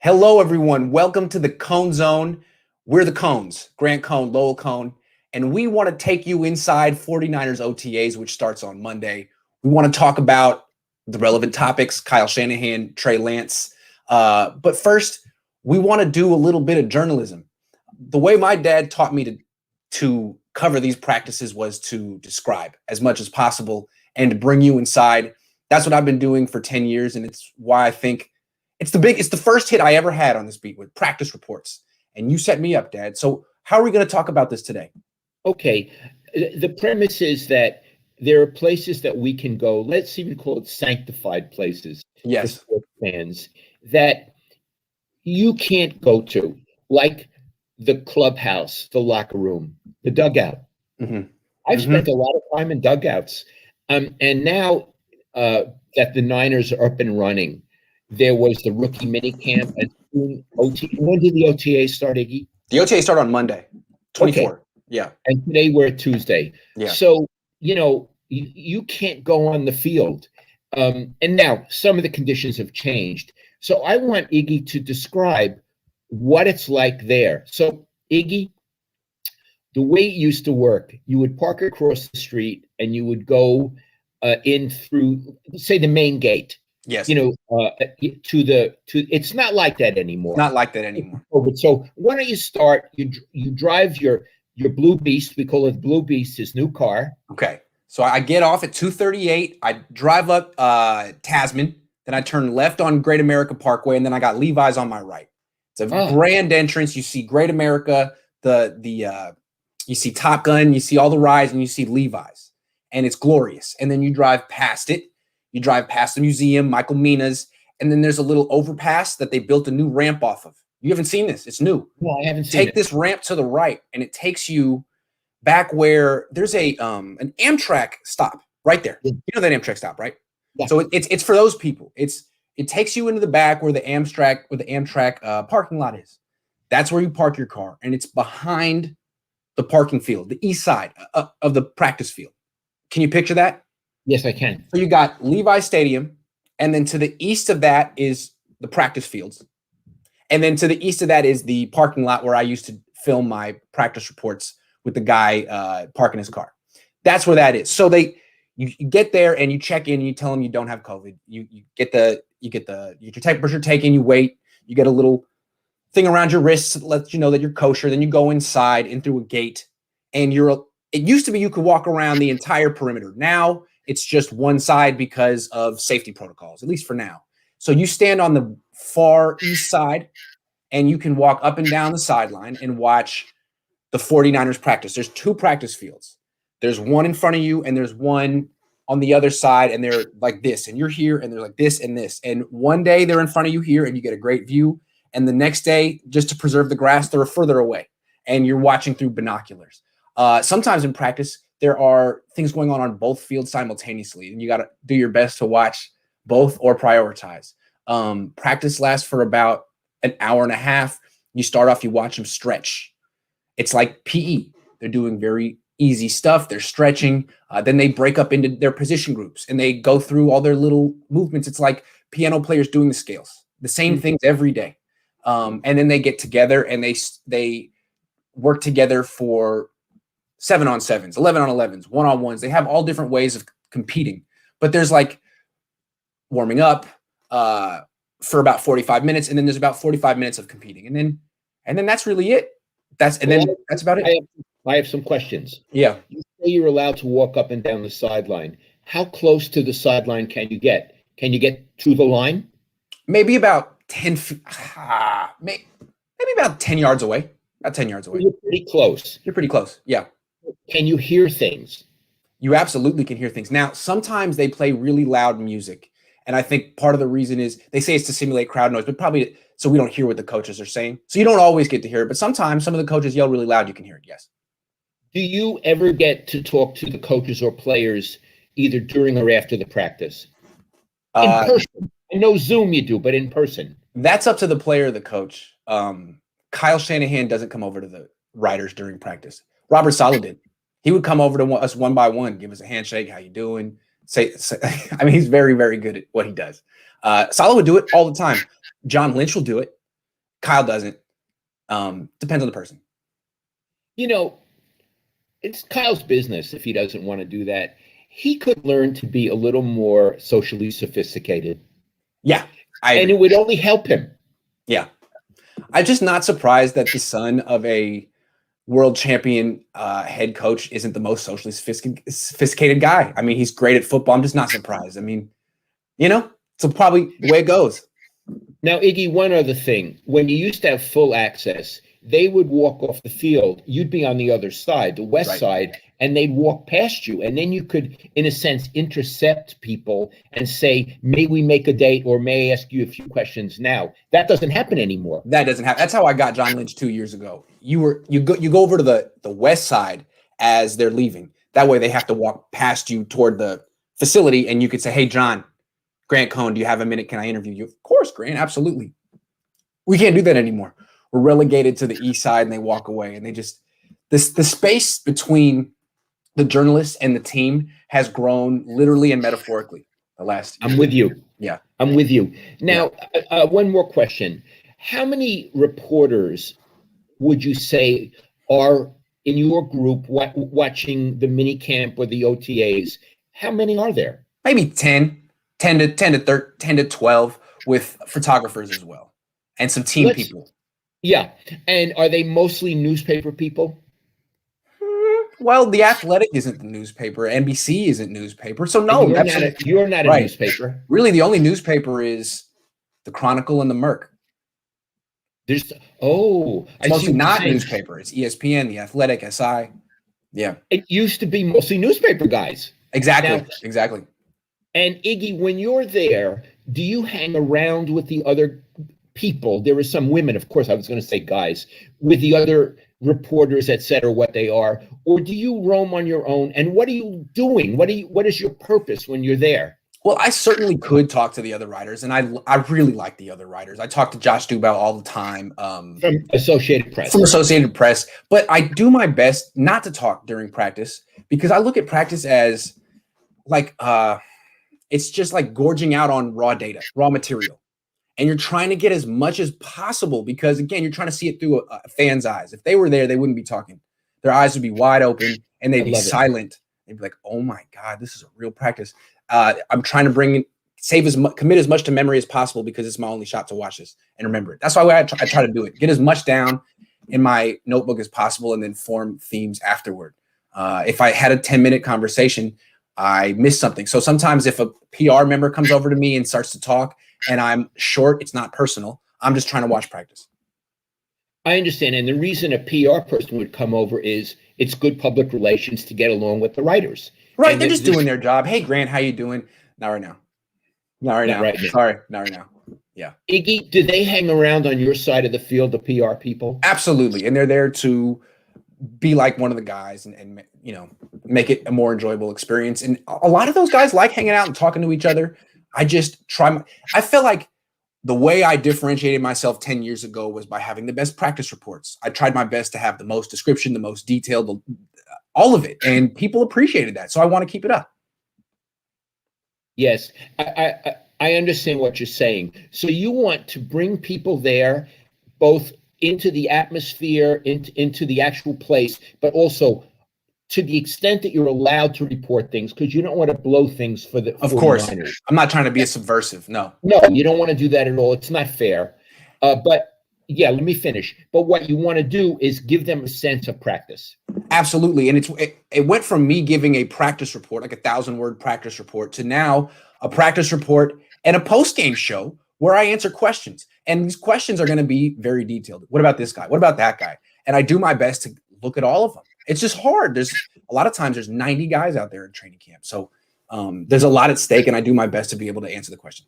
Hello, everyone. Welcome to the Cohn Zone. We're the Cohns, Grant Cohn, Lowell Cohn, and we want to take you inside 49ers OTAs, which starts on Monday. We want to talk about the relevant topics, Kyle Shanahan, Trey Lance. But first, we want to do a little bit of journalism. The way my dad taught me to cover these practices was to describe as much as possible and to bring you inside. That's what I've been doing for 10 years, and it's why I think it's the first hit I ever had on this beat with practice reports. And you set me up, Dad. So how are we going to talk about this today? Okay. The premise is that there are places that we can go, let's even call it sanctified places for sports fans, that you can't go to, like the clubhouse, the locker room, the dugout. I've spent a lot of time in dugouts. And now that the Niners are up and running, there was the rookie mini camp. And when did the OTA start, Iggy? The OTA started on Monday, 24. Okay. Yeah. And today we're at Tuesday. Yeah. So, you can't go on the field. And now some of the conditions have changed. So I want Iggy to describe what it's like there. So, Iggy, the way it used to work, you would park across the street and you would go in through, say, the main gate. Yes. It's not like that anymore. Not like that anymore. So why don't you start? You drive your Blue Beast. We call it Blue Beast, his new car. Okay. So I get off at 238. I drive up Tasman. Then I turn left on Great America Parkway, and then I got Levi's on my right. It's a grand entrance. You see Great America, you see Top Gun, you see all the rides, and you see Levi's, and it's glorious. And then you drive past it. You drive past the museum, Michael Mina's, and then there's a little overpass that they built a new ramp off of. You haven't seen this. It's new. No, I haven't seen it. Take this ramp to the right, and it takes you back where there's an Amtrak stop right there. You know that Amtrak stop, right? Yeah. So it's for those people. It takes you into the back where the Amtrak parking lot is. That's where you park your car, and it's behind the parking field, the east side of the practice field. Can you picture that? Yes, I can. So you got Levi Stadium, and then to the east of that is the practice fields. And then to the east of that is the parking lot where I used to film my practice reports with the guy parking his car. That's where that is. So you get there and you check in and you tell them you don't have COVID. You get your temperature taken, you wait, you get a little thing around your wrists that lets you know that you're kosher. Then you go inside in through a gate, and it used to be you could walk around the entire perimeter. Now it's just one side because of safety protocols, at least for now. So you stand on the far east side, and you can walk up and down the sideline and watch the 49ers practice. There's two practice fields. There's one in front of you, and there's one on the other side, and they're like this, and you're here, and they're like this and this. And one day they're in front of you here, and you get a great view. And the next day, just to preserve the grass, they're further away, and you're watching through binoculars. Sometimes in practice, there are things going on both fields simultaneously, and you got to do your best to watch both or prioritize. Practice lasts for about an hour and a half. You start off, you watch them stretch. It's like PE. They're doing very easy stuff. They're stretching. Then they break up into their position groups, and they go through all their little movements. It's like piano players doing the scales, the same things every day. And then they get together, and they work together for 7-on-7s, 11-on-11s, 1-on-1s. They have all different ways of competing, but there's like warming up for about 45 minutes, and then there's about 45 minutes of competing, and then that's really it. That's about it. I have some questions. Yeah. You say you're allowed to walk up and down the sideline. How close to the sideline can you get? Can you get to the line? Maybe about 10 feet. Maybe about 10 yards away. About 10 yards away. You're pretty close. You're pretty close. Yeah. Can you hear things? You absolutely can hear things. Now, sometimes they play really loud music. And I think part of the reason is they say it's to simulate crowd noise, but probably so we don't hear what the coaches are saying. So you don't always get to hear it, but sometimes some of the coaches yell really loud. You can hear it. Yes. Do you ever get to talk to the coaches or players either during or after the practice? In person. I know Zoom you do, but in person. That's up to the player or the coach. Kyle Shanahan doesn't come over to the writers during practice. Robert Saleh did. He would come over to us one by one, give us a handshake. How you doing? Say, I mean, he's very, very good at what he does. Saleh would do it all the time. John Lynch will do it. Kyle doesn't. Depends on the person. It's Kyle's business if he doesn't want to do that. He could learn to be a little more socially sophisticated. Yeah. And it would only help him. Yeah. I'm just not surprised that the son of a world champion head coach isn't the most socially sophisticated guy. I mean, he's great at football. I'm just not surprised. I mean, it's probably the way it goes. Now, Iggy, one other thing. When you used to have full access, they would walk off the field. You'd be on the other side, the west side, and they'd walk past you. And then you could, in a sense, intercept people and say, may we make a date or may I ask you a few questions now? That doesn't happen anymore. That doesn't happen. That's how I got John Lynch 2 years ago. You go over to the west side as they're leaving. That way they have to walk past you toward the facility and you could say, hey, John, Grant Cohn, do you have a minute? Can I interview you? Of course, Grant, absolutely. We can't do that anymore. We're relegated to the east side and they walk away. And they just, the space between the journalists and the team has grown literally and metaphorically the last year. I'm with you. Yeah. I'm with you. Now, one more question. How many reporters would you say are in your group watching the mini camp or the OTAs? How many are there? Maybe 10 to 12 with photographers as well and some team people. Yeah. And are they mostly newspaper people? Well, The Athletic isn't the newspaper. NBC isn't newspaper. So no, you're not a newspaper. Really, the only newspaper is the Chronicle and the Merc. It's mostly not newspaper. It's ESPN, The Athletic, SI. Yeah. It used to be mostly newspaper guys. Exactly. And Iggy, when you're there, do you hang around with the other people? There are some women, of course, I was going to say guys, with the other reporters, et cetera, what they are, or do you roam on your own? And what are you doing? What is your purpose when you're there? Well, I certainly could talk to the other writers, and I really like the other writers. I talk to Josh Dubow all the time. From Associated Press. From Associated Press. But I do my best not to talk during practice because I look at practice as like it's just like gorging out on raw data, raw material. And you're trying to get as much as possible because, again, you're trying to see it through a fan's eyes. If they were there, they wouldn't be talking. Their eyes would be wide open and they'd be silent. They'd be like, oh, my God, this is a real practice. I'm trying to commit as much to memory as possible because it's my only shot to watch this and remember it. That's why I try to do it. Get as much down in my notebook as possible and then form themes afterward. If I had a 10-minute conversation, I missed something. So sometimes if a PR member comes over to me and starts to talk and I'm short, it's not personal. I'm just trying to watch practice. I understand. And the reason a PR person would come over is it's good public relations to get along with the writers. Right. They're just doing their job. Hey, Grant, how you doing? Not right now. Sorry, not right now. Yeah. Iggy, do they hang around on your side of the field, the PR people? Absolutely. And they're there to be like one of the guys and make it a more enjoyable experience. And a lot of those guys like hanging out and talking to each other. I just I felt like the way I differentiated myself 10 years ago was by having the best practice reports. I tried my best to have the most description, the most detailed, all of it. And people appreciated that. So I want to keep it up. Yes, I understand what you're saying. So you want to bring people there, both into the atmosphere, into the actual place, but also to the extent that you're allowed to report things, because you don't want to blow things for the 49ers. Of course. I'm not trying to be a subversive. No, you don't want to do that at all. It's not fair. But yeah, let me finish. But what you want to do is give them a sense of practice. Absolutely. And it went from me giving a practice report, like 1,000-word practice report, to now a practice report and a post-game show where I answer questions. And these questions are going to be very detailed. What about this guy? What about that guy? And I do my best to look at all of them. It's just hard. There's a lot of times there's 90 guys out there in training camp. So there's a lot at stake, and I do my best to be able to answer the question.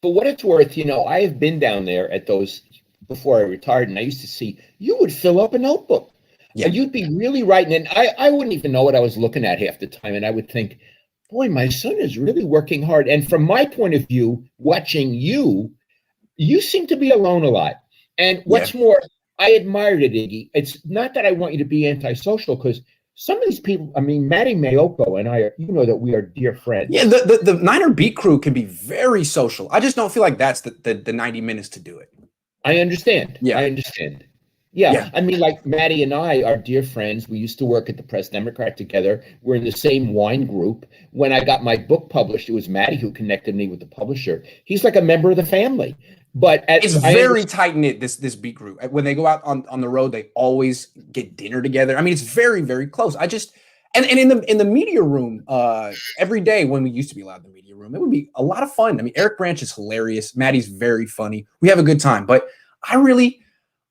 For what it's worth, I have been down there at those before I retired, and I used to see you would fill up a notebook. Yeah. And you'd be really writing. And I wouldn't even know what I was looking at half the time. And I would think, boy, my son is really working hard. And from my point of view, watching you seem to be alone a lot. And what's more, I admired it, Iggy. It's not that I want you to be antisocial, because some of these people, I mean, Matty Mayoko and I, that we are dear friends. Yeah, the Niner beat crew can be very social. I just don't feel like that's the 90 minutes to do it. I understand. Yeah. I understand. Yeah. I mean, like Maddie and I are dear friends. We used to work at the Press Democrat together. We're in the same wine group. When I got my book published, it was Maddie who connected me with the publisher. He's like a member of the family. But it's very tight knit. This beat group. When they go out on the road, they always get dinner together. I mean, it's very, very close. I just and in the media room, every day when we used to be allowed in the media room, it would be a lot of fun. I mean, Eric Branch is hilarious. Maddie's very funny. We have a good time. But I really,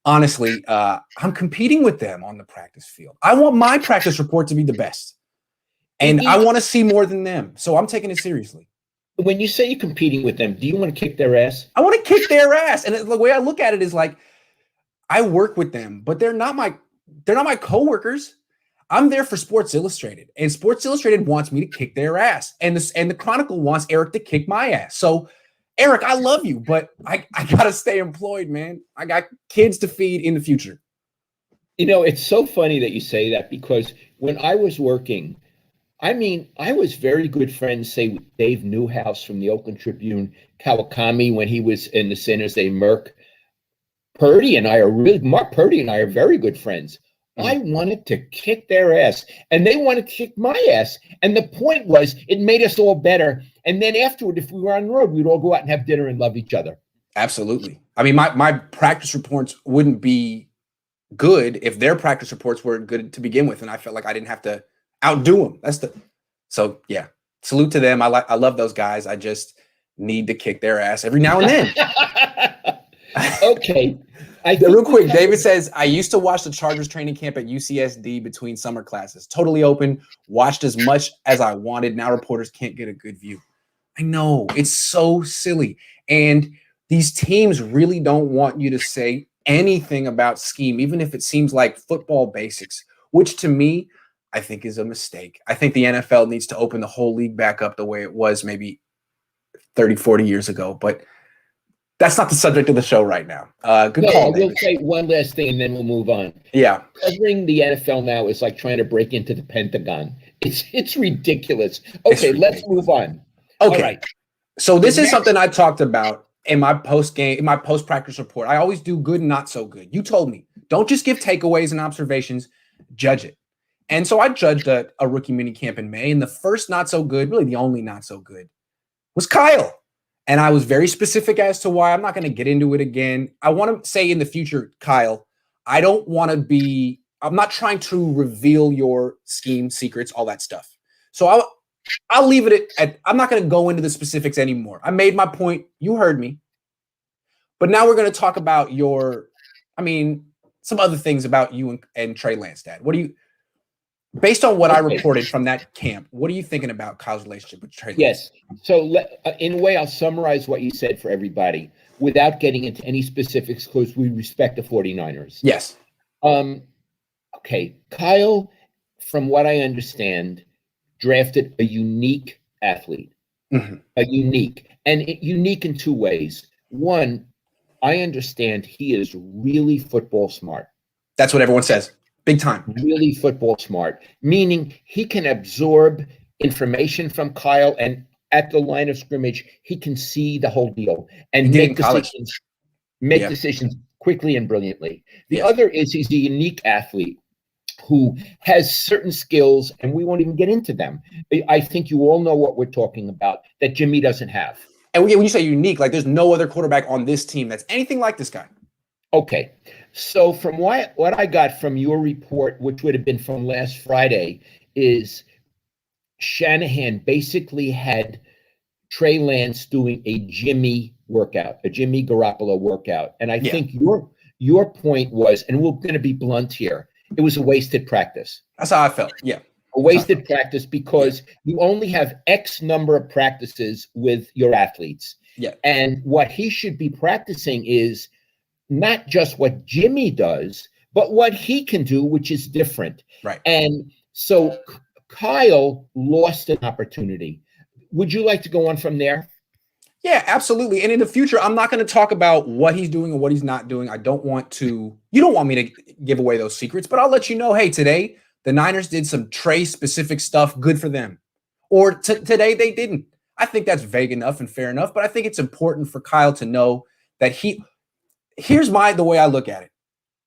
honestly, I'm competing with them on the practice field. I want my practice report to be the best, and I want to see more than them. So I'm taking it seriously. When you say you're competing with them, do you want to kick their ass? I want to kick their ass. And the way I look at it is like, I work with them, but they're not my coworkers. I'm there for Sports Illustrated, and Sports Illustrated wants me to kick their ass. And the Chronicle wants Eric to kick my ass. So Eric, I love you, but I got to stay employed, man. I got kids to feed in the future. You know, it's so funny that you say that, because when I was working, I mean, I was very good friends, say, with Dave Newhouse from the Oakland Tribune, Kawakami when he was in the San Jose Merc. Mark Purdy and I are very good friends. I wanted to kick their ass, and they wanted to kick my ass. And the point was, it made us all better. And then afterward, if we were on the road, we'd all go out and have dinner and love each other. Absolutely. I mean, my practice reports wouldn't be good if their practice reports were good to begin with, and I felt like I didn't have to outdo them. So yeah. Salute to them. I love those guys. I just need to kick their ass every now and then. Okay. Real quick, David says, I used to watch the Chargers training camp at UCSD between summer classes. Totally open. Watched as much as I wanted. Now reporters can't get a good view. I know. It's so silly. And these teams really don't want you to say anything about scheme, even if it seems like football basics, which to me, I think is a mistake. I think the NFL needs to open the whole league back up the way it was maybe 30, 40 years ago. But that's not the subject of the show right now. Good call, David. We'll say one last thing and then we'll move on. Yeah. Covering the NFL now is like trying to break into the Pentagon. It's ridiculous. Okay, let's move on. Okay. All right. So this is something I talked about in my post-practice report. I always do good and not so good. You told me, don't just give takeaways and observations, judge it. And so I judged a rookie mini camp in May, and the first not so good, really the only not so good, was Kyle. And I was very specific as to why. I'm not going to get into it again. I want to say in the future, Kyle, I'm not trying to reveal your scheme secrets, all that stuff. So I'll leave it at I'm not going to go into the specifics anymore. I made my point. You heard me. But now we're going to talk about some other things about you and Trey Lance, Dad. Based on what I reported from that camp, what are you thinking about Kyle's relationship with Trey Lance? Yes. So in a way, I'll summarize what you said for everybody without getting into any specifics, because we respect the 49ers. Yes. Okay. Kyle, from what I understand, drafted a unique athlete. Mm-hmm. Unique in two ways. One, I understand he is really football smart. That's what everyone says. Big time. Really football smart, meaning he can absorb information from Kyle, and at the line of scrimmage, he can see the whole deal and make decisions quickly and brilliantly. The other is he's a unique athlete who has certain skills, and we won't even get into them. I think you all know what we're talking about, that Jimmy doesn't have. And when you say unique, like there's no other quarterback on this team that's anything like this guy. Okay. So from what I got from your report, which would have been from last Friday, is Shanahan basically had Trey Lance doing a Jimmy Garoppolo workout. And I think your point was, and we're going to be blunt here, it was a wasted practice. That's how I felt. Yeah. A wasted practice because you only have X number of practices with your athletes. Yeah. And what he should be practicing is not just what Jimmy does, but what he can do, which is different. Right. And so Kyle lost an opportunity. Would you like to go on from there? Yeah, absolutely. And in the future, I'm not going to talk about what he's doing and what he's not doing. You don't want me to give away those secrets, but I'll let you know, hey, today the Niners did some Trey specific stuff. Good for them. Or today they didn't. I think that's vague enough and fair enough, but I think it's important for Kyle to know that here's the way I look at it.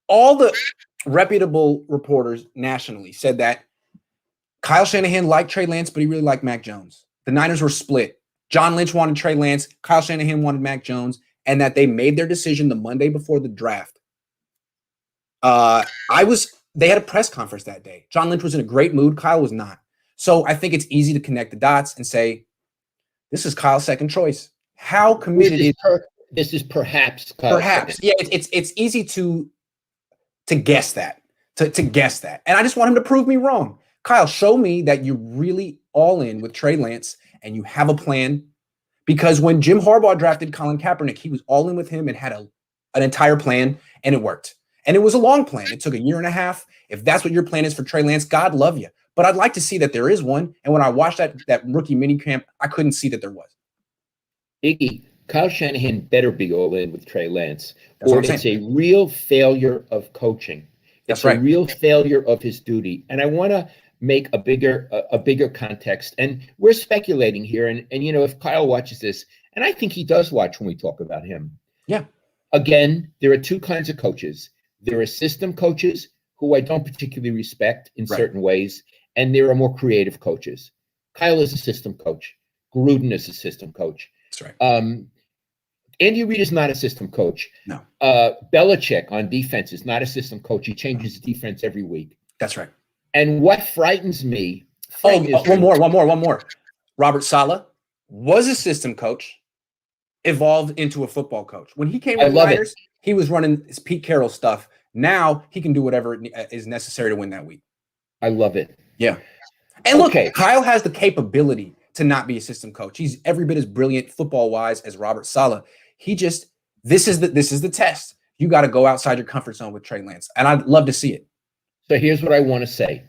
All the reputable reporters nationally said that Kyle Shanahan liked Trey Lance, but he really liked Mac Jones. The Niners were split. John Lynch wanted Trey Lance, Kyle Shanahan wanted Mac Jones, and that they made their decision the Monday before the draft. They had a press conference that day. John Lynch was in a great mood. Kyle was not. So I think it's easy to connect the dots and say, this is Kyle's second choice. How committed this is perhaps Kyle's perhaps second. Yeah, it's easy to guess that. To guess that. And I just want him to prove me wrong. Kyle, show me that you're really all in with Trey Lance and you have a plan. Because when Jim Harbaugh drafted Colin Kaepernick, he was all in with him and had an entire plan, and it worked. And it was a long plan. It took a year and a half. If that's what your plan is for Trey Lance, God love you. But I'd like to see that there is one. And when I watched that rookie minicamp, I couldn't see that there was. Iggy, Kyle Shanahan better be all in with Trey Lance, or it's a real failure of coaching. It's a real failure of his duty. And I want to make a bigger context. And we're speculating here. And if Kyle watches this, and I think he does watch when we talk about him. Yeah. Again, there are two kinds of coaches. There are system coaches who I don't particularly respect in certain ways, and there are more creative coaches. Kyle is a system coach. Gruden is a system coach. That's right. Andy Reid is not a system coach. No. Belichick on defense is not a system coach. He changes the defense every week. That's right. And what frightens me. One more. Robert Saleh was a system coach, evolved into a football coach. When he came to the Niners, he was running his Pete Carroll stuff. Now he can do whatever is necessary to win that week. I love it. Yeah. And look, Kyle has the capability to not be a system coach. He's every bit as brilliant football-wise as Robert Saleh. This is the test. You got to go outside your comfort zone with Trey Lance. And I'd love to see it. So here's what I want to say.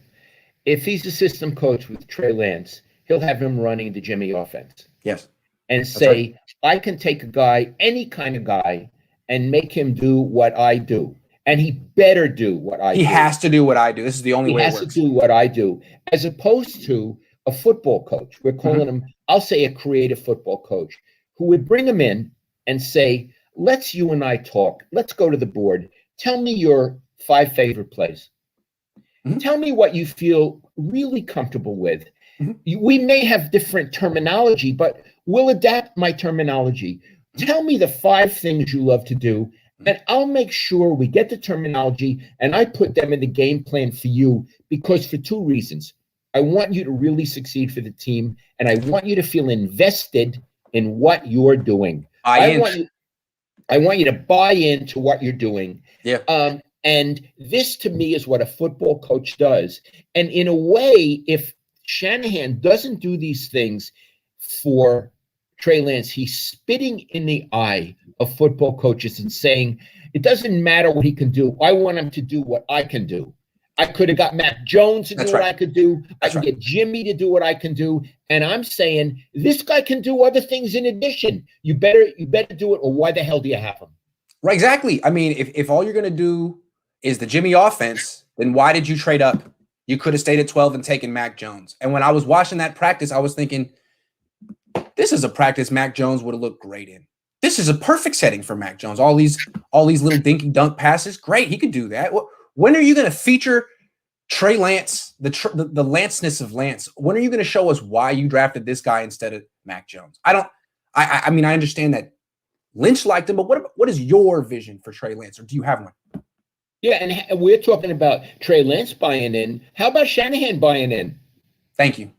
If he's a system coach with Trey Lance, he'll have him running the Jimmy offense. Yes. And say, I can take a guy, any kind of guy, and make him do what I do. And he better do what I do. He has to do what I do. This is the only way it works. He has to do what I do. As opposed to a football coach. We're calling him, I'll say a creative football coach, who would bring him in and say, let's you and I talk. Let's go to the board. Tell me your 5 favorite plays. Tell me what you feel really comfortable with. We may have different terminology, but we'll adapt my terminology. Tell me the 5 things you love to do, and I'll make sure we get the terminology and I put them in the game plan for you, because for 2 reasons. I want you to really succeed for the team, and I want you to feel invested in what you're doing. I want you to buy into what you're doing. Yeah. And this, to me, is what a football coach does. And in a way, if Shanahan doesn't do these things for Trey Lance, he's spitting in the eye of football coaches and saying, it doesn't matter what he can do. I want him to do what I can do. I could have got Mac Jones to do what I could do. I can get Jimmy to do what I can do. And I'm saying, this guy can do other things in addition. You better do it, or why the hell do you have him? Right, exactly. I mean, if all you're going to do is the Jimmy offense, then why did you trade up? You could have stayed at 12 and taken Mac Jones. And when I was watching that practice, I was thinking, this is a practice Mac Jones would have looked great in. This is a perfect setting for Mac Jones. All these little dinky dunk passes, great. He could do that. When are you going to feature Trey Lance, the Lance-ness of Lance? When are you going to show us why you drafted this guy instead of Mac Jones? I mean, I understand that Lynch liked him, but what is your vision for Trey Lance, or do you have one? Yeah, and we're talking about Trey Lance buying in. How about Shanahan buying in? Thank you.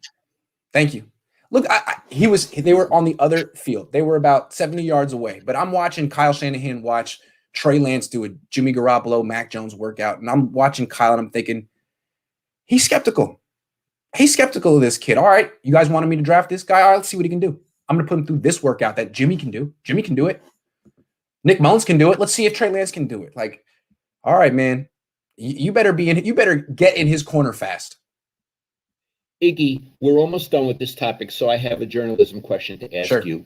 Look, they were on the other field. They were about 70 yards away, but I'm watching Kyle Shanahan watch Trey Lance do a Jimmy Garoppolo, Mac Jones workout, and I'm watching Kyle and I'm thinking, he's skeptical. He's skeptical of this kid. All right, you guys wanted me to draft this guy? All right, let's see what he can do. I'm going to put him through this workout that Jimmy can do. Jimmy can do it. Nick Mullins can do it. Let's see if Trey Lance can do it. Like, all right, man, you better be in. You better get in his corner fast. Iggy, we're almost done with this topic, so I have a journalism question to ask you.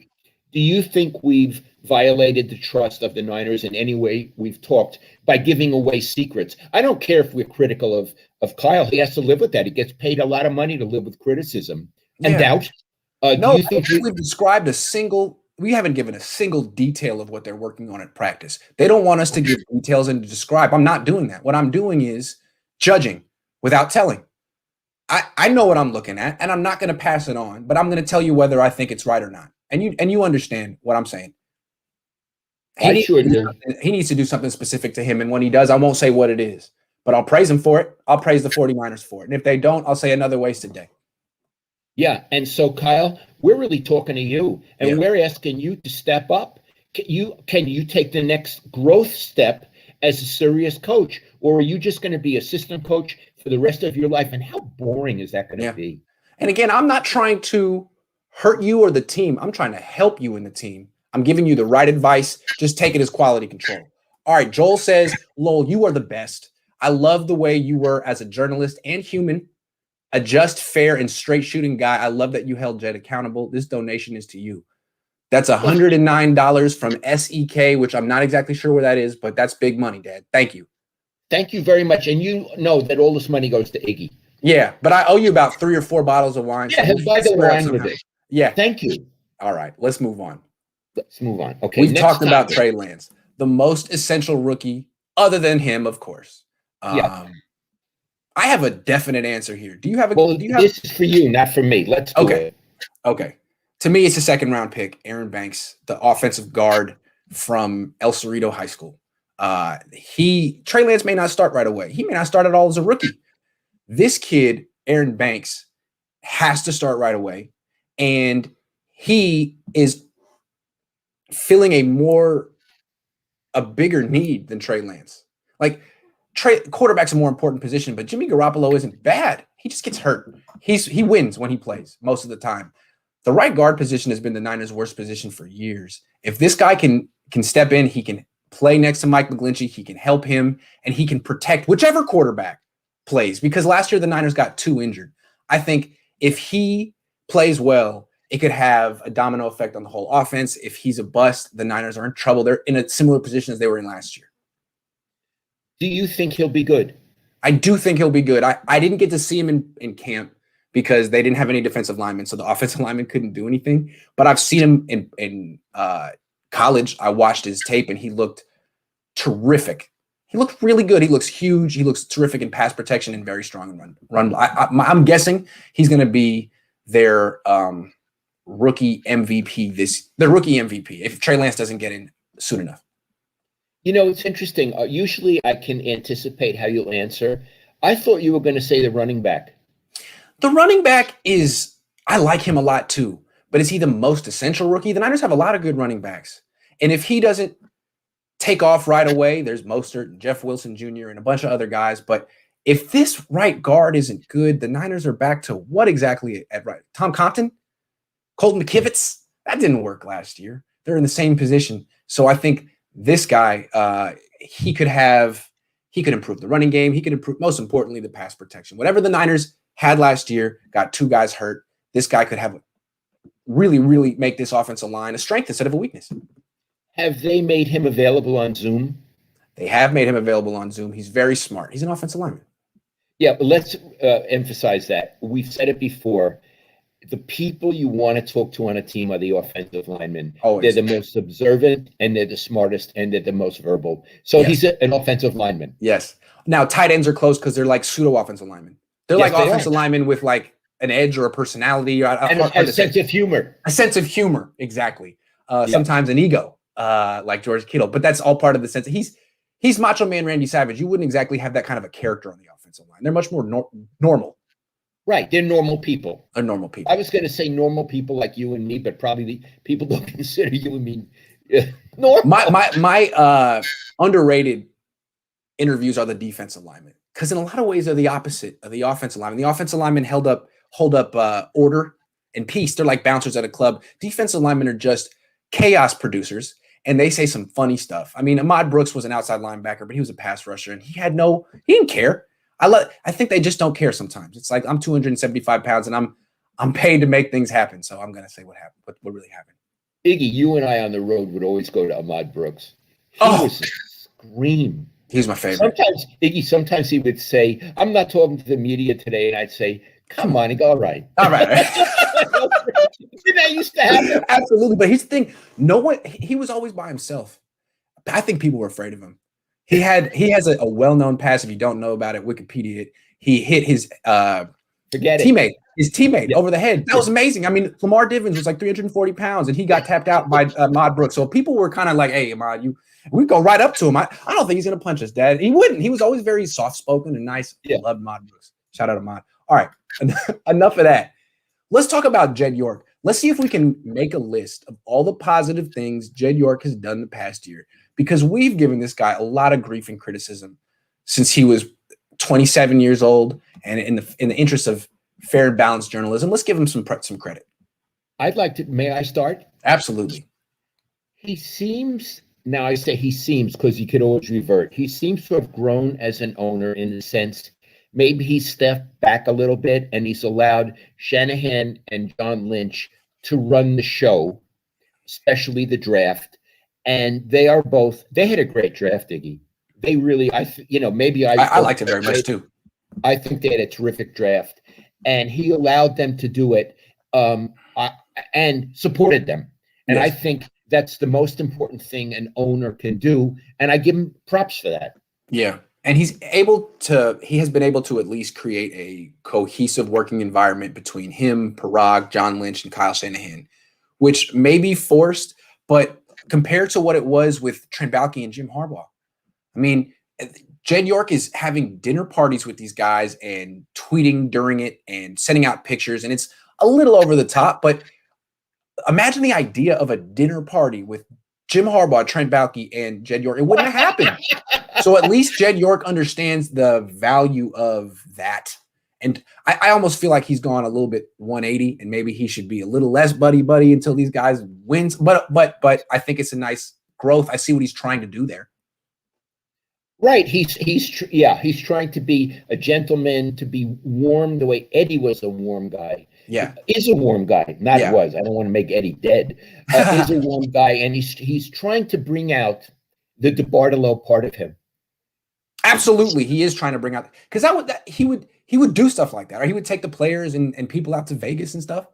Do you think we've violated the trust of the Niners in any way we've talked by giving away secrets? I don't care if we're critical of Kyle. He has to live with that. He gets paid a lot of money to live with criticism and doubt. No, I think we've described a single we haven't given a single detail of what they're working on at practice. They don't want us to give details and to describe. I'm not doing that. What I'm doing is judging without telling. I know what I'm looking at, and I'm not going to pass it on, but I'm going to tell you whether I think it's right or not. And you understand what I'm saying. He needs to do something specific to him, and when he does, I won't say what it is, but I'll praise him for it. I'll praise the 49ers for it. And if they don't, I'll say another wasted day. Yeah, and so, Kyle, we're really talking to you, and we're asking you to step up. Can you take the next growth step as a serious coach, or are you just going to be assistant coach for the rest of your life? And how boring is that going to be? And again, I'm not trying to hurt you or the team. I'm trying to help you in the team. I'm giving you the right advice. Just take it as quality control. All right, Joel says, Lowell, you are the best. I love the way you were as a journalist and human, a just, fair, and straight shooting guy. I love that you held Jed accountable. This donation is to you. That's $109 from SEK, which I'm not exactly sure where that is, but that's big money, Dad. Thank you. Thank you very much. And you know that all this money goes to Iggy. Yeah, but I owe you about 3 or 4 bottles of wine. Yeah, so buy the wine with it. Yeah. Thank you. All right, let's move on. Okay. We've talked about Trey Lance, the most essential rookie, other than him, of course. I have a definite answer here. Do you have a? This is for you, not for me. Let's do it. Okay. To me, it's a second-round pick, Aaron Banks, the offensive guard from El Cerrito High School. Trey Lance may not start right away. He may not start at all as a rookie. This kid, Aaron Banks, has to start right away, and he is filling a bigger need than Trey Lance. Like, quarterback's a more important position, but Jimmy Garoppolo isn't bad. He just gets hurt. He wins when he plays most of the time. The right guard position has been the Niners' worst position for years. If this guy can step in, he can play next to Mike McGlinchey, he can help him, and he can protect whichever quarterback plays. Because last year the Niners got 2 injured. I think if he plays well, it could have a domino effect on the whole offense. If he's a bust, the Niners are in trouble. They're in a similar position as they were in last year. Do you think he'll be good? I do think he'll be good. I didn't get to see him in camp because they didn't have any defensive linemen, so the offensive lineman couldn't do anything. But I've seen him in college. I watched his tape, and he looked terrific. He looked really good. He looks huge. He looks terrific in pass protection and very strong in run. I'm guessing he's going to be their rookie MVP. Their rookie MVP if Trey Lance doesn't get in soon enough. You know, it's interesting. Usually I can anticipate how you'll answer. I thought you were going to say the running back. The running back I like him a lot too, but is he the most essential rookie? The Niners have a lot of good running backs. And if he doesn't take off right away, there's Mostert and Jeff Wilson Jr. and a bunch of other guys. But if this right guard isn't good, the Niners are back to what exactly at right? Tom Compton? Colton McKivitz? That didn't work last year. They're in the same position. So I think this guy, he could improve the running game. He could improve, most importantly, the pass protection. Whatever the Niners had last year, got 2 guys hurt. This guy could have really, really make this offensive line a strength instead of a weakness. Have they made him available on Zoom? They have made him available on Zoom. He's very smart. He's an offensive lineman. Yeah, but let's emphasize that. We've said it before. The people you want to talk to on a team are the offensive linemen. Always. They're the most observant, and they're the smartest, and they're the most verbal. So he's an offensive lineman. Yes. Now, tight ends are close because they're like pseudo-offensive linemen. They're like offensive linemen with like an edge or a personality. And a sense of humor. A sense of humor, exactly. Sometimes an ego, like George Kittle. But that's all part of the sense. He's Macho Man Randy Savage. You wouldn't exactly have that kind of a character on the offensive line. They're much more normal. Right. They're normal people. They're normal people. I was going to say normal people like you and me, but probably the people don't consider you and me normal. My underrated interviews are the defensive linemen, because in a lot of ways they're the opposite of the offensive linemen. The offensive linemen hold up order and peace. They're like bouncers at a club. Defensive linemen are just chaos producers, and they say some funny stuff. I mean, Ahmad Brooks was an outside linebacker, but he was a pass rusher, and he didn't care. I think they just don't care sometimes. It's like, I'm 275 pounds and I'm paid to make things happen. So I'm going to say what happened, what really happened. Iggy, you and I on the road would always go to Ahmad Brooks. He was a scream. He's my favorite. Sometimes he would say, I'm not talking to the media today. And I'd say, come on. He'd go, all right. All right. That used to happen. Absolutely. But here's the thing. No one, he was always by himself. I think people were afraid of him. He has a well-known pass. If you don't know about it, Wikipedia it. He hit his teammate over the head. That was amazing. I mean, Lamar Divins was like 340 pounds, and he got tapped out by Ahmad Brooks. So people were kind of like, "Hey, Ahmad, we go right up to him. I don't think he's gonna punch us, Dad." He wouldn't. He was always very soft-spoken and nice. I loved Ahmad Brooks. Shout out Ahmad. All right, enough of that. Let's talk about Jed York. Let's see if we can make a list of all the positive things Jed York has done the past year, because we've given this guy a lot of grief and criticism since he was 27 years old. And in the interest of fair and balanced journalism, let's give him some credit. I'd like to. May I start? Absolutely. He seems, now I say he seems because he could always revert. He seems to have grown as an owner in the sense maybe he stepped back a little bit and he's allowed Shanahan and John Lynch to run the show, especially the draft. And they had a great draft, Iggy. They really, maybe I liked it very much too. I think they had a terrific draft, and he allowed them to do it and supported them. And I think that's the most important thing an owner can do. And I give him props for that. Yeah. And he has been able to at least create a cohesive working environment between him, Parag, John Lynch, and Kyle Shanahan, which may be forced, but compared to what it was with Trent Baalke and Jim Harbaugh, I mean, Jed York is having dinner parties with these guys and tweeting during it and sending out pictures. And it's a little over the top, but imagine the idea of a dinner party with Jim Harbaugh, Trent Baalke, and Jed York. It wouldn't have happened. So at least Jed York understands the value of that. And I almost feel like he's gone a little bit 180, and maybe he should be a little less buddy until these guys wins. But I think it's a nice growth. I see what he's trying to do there. Right. He's trying to be a gentleman, to be warm the way Eddie was a warm guy. Yeah. Is a warm guy. Was. I don't want to make Eddie dead. Is a warm guy. And he's trying to bring out the DeBartolo part of him. Absolutely. He is trying to bring out, because he would do stuff like that. Or he would take the players and people out to Vegas and stuff.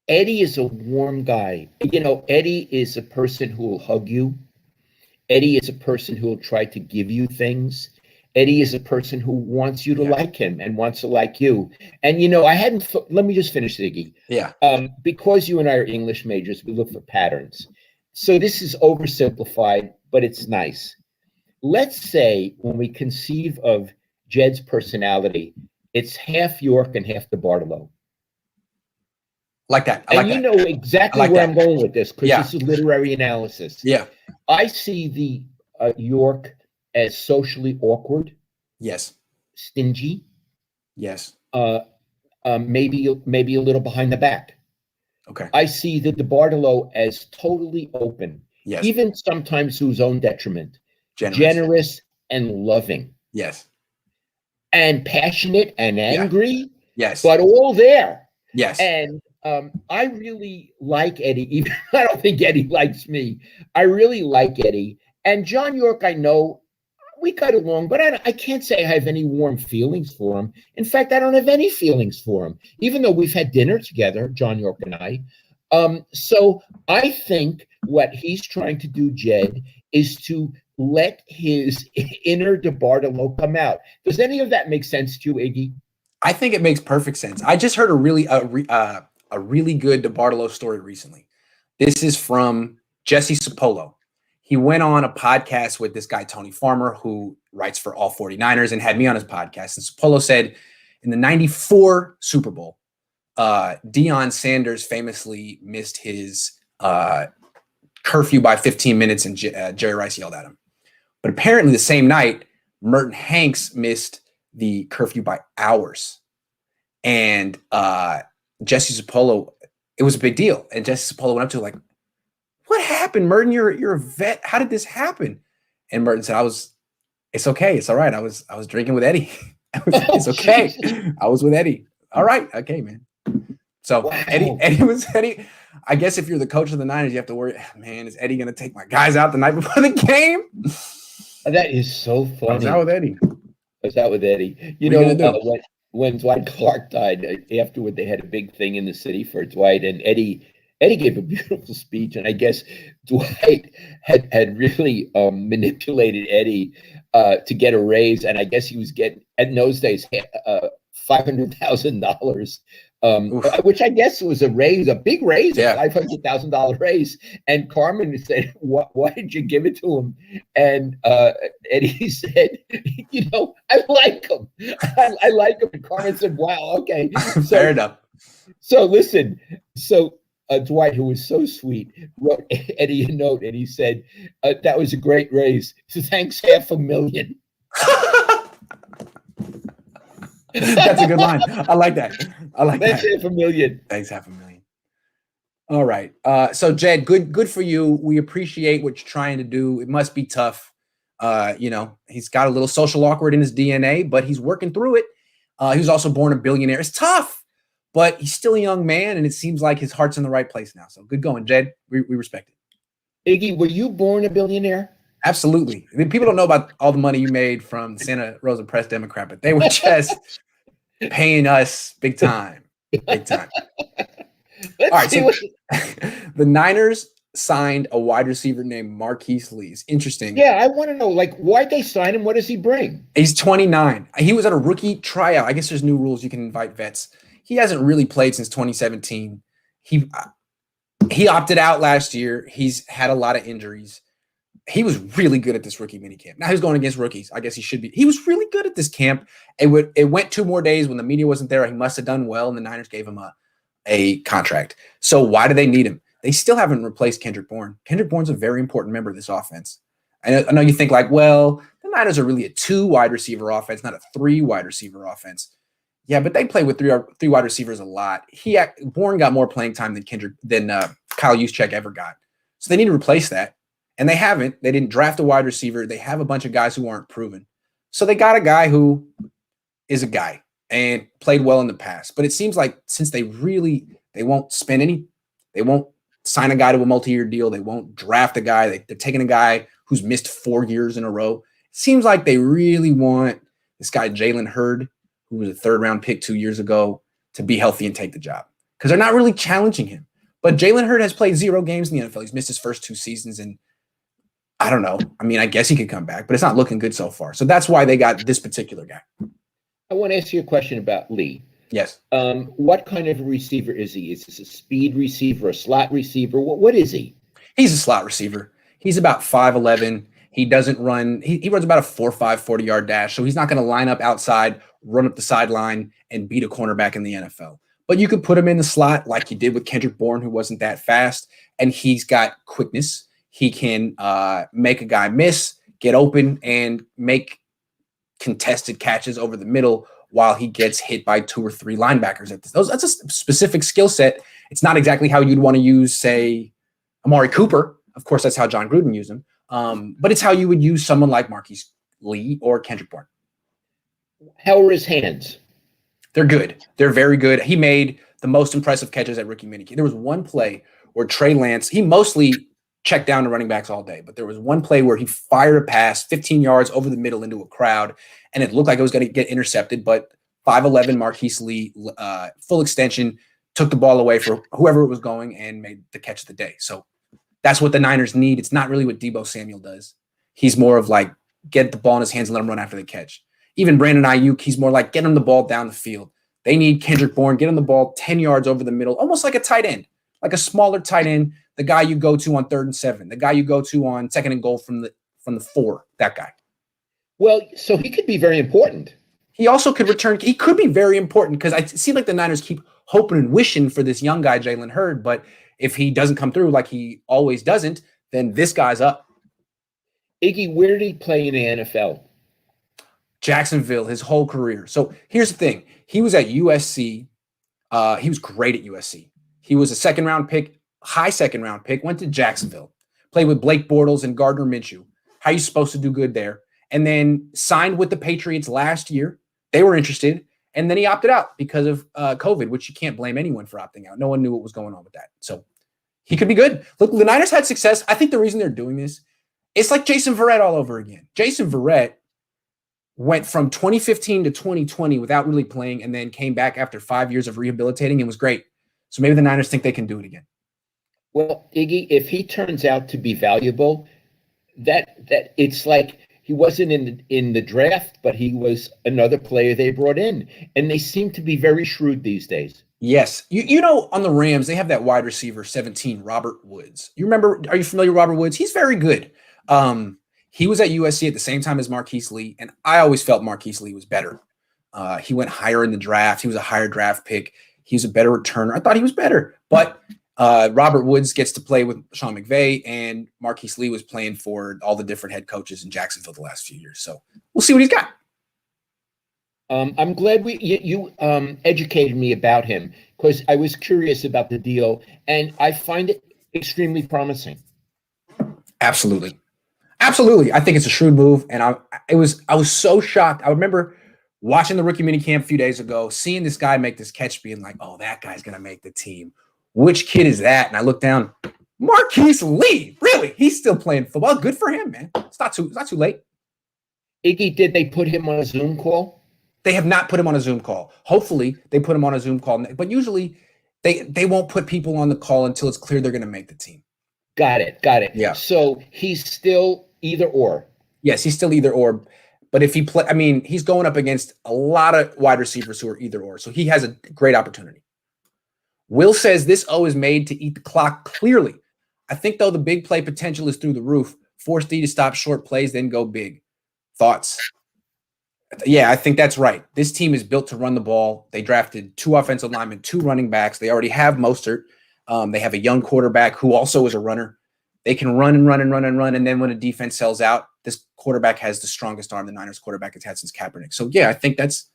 Eddie is a warm guy. Eddie is a person who will hug you. Eddie is a person who will try to give you things. Eddie is a person who wants you to like him and wants to like you. And, let me just finish, Iggy. Yeah. Because you and I are English majors, we look for patterns. So this is oversimplified, but it's nice. Let's say when we conceive of Jed's personality, it's half York and half DeBartolo. Like that. You know exactly where I'm going with this, because this is literary analysis. Yeah. I see the York as socially awkward. Yes. Stingy. Yes. Maybe a little behind the back. Okay. I see the DeBartolo as totally open. Yes. Even sometimes to his own detriment. Generous and loving. Yes. And passionate and angry. Yes. But all there. Yes. And I really like Eddie. Even I don't think Eddie likes me. I really like Eddie. And John York, I know we got along, but I can't say I have any warm feelings for him. In fact, I don't have any feelings for him, even though we've had dinner together, John York and I. So I think what he's trying to do, Jed, is to let his inner DeBartolo come out. Does any of that make sense to you, Iggy? I think it makes perfect sense. I just heard a really good DeBartolo story recently. This is from Jesse Sapolo. He went on a podcast with this guy, Tony Farmer, who writes for All 49ers and had me on his podcast. And Sapolo said in the 94 Super Bowl, Deion Sanders famously missed his curfew by 15 minutes and Jerry Rice yelled at him. But apparently the same night, Merton Hanks missed the curfew by hours. And Jesse Sapolo, it was a big deal. And Jesse Sapolo went up to him like, "What happened, Merton? You're a vet. How did this happen?" And Merton said, "It's okay. It's all right. I was drinking with Eddie. It's okay. I was with Eddie. All right. Okay, man." So wow. Eddie. I guess if you're the coach of the Niners, you have to worry, man, is Eddie going to take my guys out the night before the game? That is so funny. I was out with Eddie. You know, when Dwight Clark died, afterward they had a big thing in the city for Dwight, and Eddie gave a beautiful speech, and I guess Dwight had really manipulated Eddie to get a raise, and I guess he was getting, in those days, $500,000, which I guess was a raise, a big raise, a $500,000 raise. And Carmen said, why did you give it to him? And Eddie said, I like him. I like him. And Carmen said, wow, okay. Fair enough. So listen, Dwight, who was so sweet, wrote Eddie a note, and he said, that was a great raise. He said, thanks, $500,000. That's a good line. I like that. Thanks, $500,000. Thanks, $500,000. All right. So Jed, good for you. We appreciate what you're trying to do. It must be tough. He's got a little social awkward in his DNA, but he's working through it. He was also born a billionaire. It's tough, but he's still a young man, and it seems like his heart's in the right place now. So good going, Jed. We respect it. Iggy, were you born a billionaire? Absolutely. I mean, people don't know about all the money you made from Santa Rosa Press Democrat, but they were just paying us big time. Big time. All right. So the Niners signed a wide receiver named Marquise Lee. It's interesting. Yeah, I want to know, why'd they sign him? What does he bring? He's 29. He was at a rookie tryout. I guess there's new rules. You can invite vets. He hasn't really played since 2017. He opted out last year. He's had a lot of injuries. He was really good at this rookie minicamp. Now he's going against rookies. I guess he should be. He was really good at this camp. It went 2 more days when the media wasn't there. He must have done well, and the Niners gave him a contract. So why do they need him? They still haven't replaced Kendrick Bourne. Kendrick Bourne's a very important member of this offense. I know you think the Niners are really a 2 wide receiver offense, not a 3 wide receiver offense. Yeah, but they play with three wide receivers a lot. Bourne got more playing time than Kyle Juszczyk ever got. So they need to replace that. And they haven't. They didn't draft a wide receiver. They have a bunch of guys who aren't proven. So they got a guy who is a guy and played well in the past. But it seems like since they won't they won't sign a guy to a multi-year deal. They won't draft a guy. They're taking a guy who's missed 4 years in a row. It seems like they really want this guy, Jalen Hurd, who was a 3rd-round pick 2 years ago, to be healthy and take the job. Because they're not really challenging him. But Jalen Hurd has played 0 games in the NFL. He's missed his first 2 seasons, and I don't know. I mean, I guess he could come back, but it's not looking good so far. So that's why they got this particular guy. I want to ask you a question about Lee. Yes. What kind of a receiver is he? Is this a speed receiver, a slot receiver? What is he? He's a slot receiver. He's about 5'11". He doesn't run. He runs about a 4.5 40-yard dash. So he's not going to line up outside, run up the sideline, and beat a cornerback in the NFL. But you could put him in the slot like you did with Kendrick Bourne, who wasn't that fast, and he's got quickness. He can make a guy miss, get open, and make contested catches over the middle while he gets hit by 2 or 3 linebackers. That's a specific skill set. It's not exactly how you'd want to use, say, Amari Cooper. Of course, that's how John Gruden used him. But it's how you would use someone like Marquise Lee or Kendrick Bourne. How are his hands? They're good. They're very good. He made the most impressive catches at rookie minicamp. There was one play where Trey Lance, he mostly checked down to running backs all day, but there was one play where he fired a pass 15 yards over the middle into a crowd, and it looked like it was going to get intercepted, but 5'11" Marquise Lee, full extension, took the ball away for whoever it was going and made the catch of the day. So that's what the Niners need. It's not really what Deebo Samuel does. He's more of like, get the ball in his hands and let him run after the catch. Even Brandon Ayuk, he's more like, get him the ball down the field. They need Kendrick Bourne, get him the ball 10 yards over the middle, almost like a tight end, like a smaller tight end, the guy you go to on 3rd and 7, the guy you go to on 2nd and goal from the 4, that guy. Well, so he could be very important. He also could return. He could be very important because I see like the Niners keep hoping and wishing for this young guy, Jalen Hurd. But if he doesn't come through like he always doesn't, then this guy's up. Iggy, where did he play in the NFL? Jacksonville, his whole career. So here's the thing. He was at USC. He was great at USC. He was a 2nd-round pick, high 2nd-round pick, went to Jacksonville, played with Blake Bortles and Gardner Minshew. How are you supposed to do good there? And then signed with the Patriots last year. They were interested. And then he opted out because of COVID, which you can't blame anyone for opting out. No one knew what was going on with that. So he could be good. Look, the Niners had success. I think the reason they're doing this, it's like Jason Verrett all over again. Jason Verrett went from 2015 to 2020 without really playing, and then came back after 5 years of rehabilitating and was great. So maybe the Niners think they can do it again. Well, Iggy, if he turns out to be valuable, that it's like he wasn't in the draft, but he was another player they brought in, and they seem to be very shrewd these days. Yes, you know, on the Rams they have that wide receiver 17, Robert Woods. You remember? Are you familiar with Robert Woods? He's very good. He was at USC at the same time as Marquise Lee, and I always felt Marquise Lee was better. He went higher in the draft. He was a higher draft pick. He was a better returner. I thought he was better, but Robert Woods gets to play with Sean McVay, and Marquise Lee was playing for all the different head coaches in Jacksonville the last few years. So we'll see what he's got. I'm glad you educated me about him, because I was curious about the deal, and I find it extremely promising. Absolutely. I think it's a shrewd move, and I was so shocked. I remember watching the rookie minicamp a few days ago, seeing this guy make this catch, being like, "Oh, that guy's gonna make the team. Which kid is that?" And I look down, Marquise Lee. Really? He's still playing football. Good for him, man. It's not too late. Iggy, did they put him on a Zoom call? They have not put him on a Zoom call. Hopefully, they put him on a Zoom call, but usually they won't put people on the call until it's clear they're going to make the team. Got it. Yeah. So he's still either or. Yes, he's still either or. But if he he's going up against a lot of wide receivers who are either or. So he has a great opportunity. Will says this O is made to eat the clock clearly. I think, though, the big play potential is through the roof. Force D to stop short plays, then go big. Thoughts? Yeah, I think that's right. This team is built to run the ball. They drafted 2 offensive linemen, 2 running backs. They already have Mostert. They have a young quarterback who also is a runner. They can run and run and run and run. And then when a defense sells out, this quarterback has the strongest arm the Niners quarterback has had since Kaepernick. So, yeah, I think it's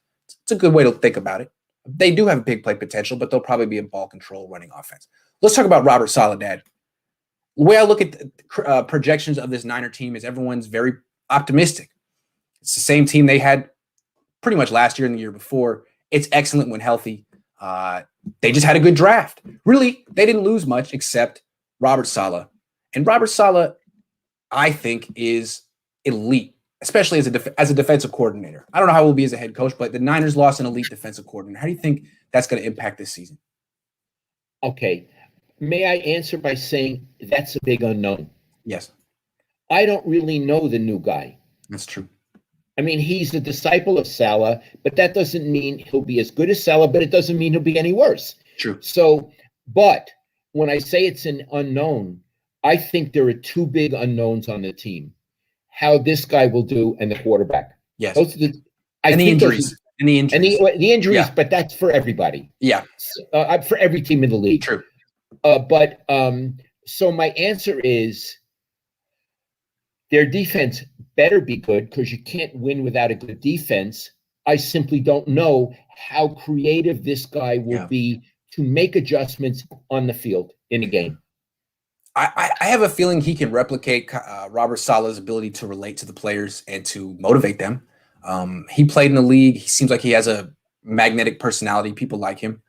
a good way to think about it. They do have big play potential, but they'll probably be a ball control running offense. Let's talk about Robert Saleh, Dad. The way I look at the projections of this Niner team is everyone's very optimistic. It's the same team they had pretty much last year and the year before. It's excellent when healthy. They just had a good draft. Really, they didn't lose much except Robert Saleh. And Robert Saleh, I think, is elite, especially as a defensive coordinator. I don't know how he will be as a head coach, but the Niners lost an elite defensive coordinator. How do you think that's going to impact this season? Okay. May I answer by saying that's a big unknown? Yes. I don't really know the new guy. That's true. I mean, he's a disciple of Saleh, but that doesn't mean he'll be as good as Saleh, but it doesn't mean he'll be any worse. True. So, but when I say it's an unknown, I think there are 2 big unknowns on the team. How this guy will do and the quarterback. Yes. Those are the injuries. And the injuries, yeah. But that's for everybody. Yeah. For every team in the league. True. So my answer is their defense better be good, because you can't win without a good defense. I simply don't know how creative this guy will be to make adjustments on the field in a game. I have a feeling he can replicate Robert Saleh's ability to relate to the players and to motivate them. He played in the league. He seems like he has a magnetic personality. People like him.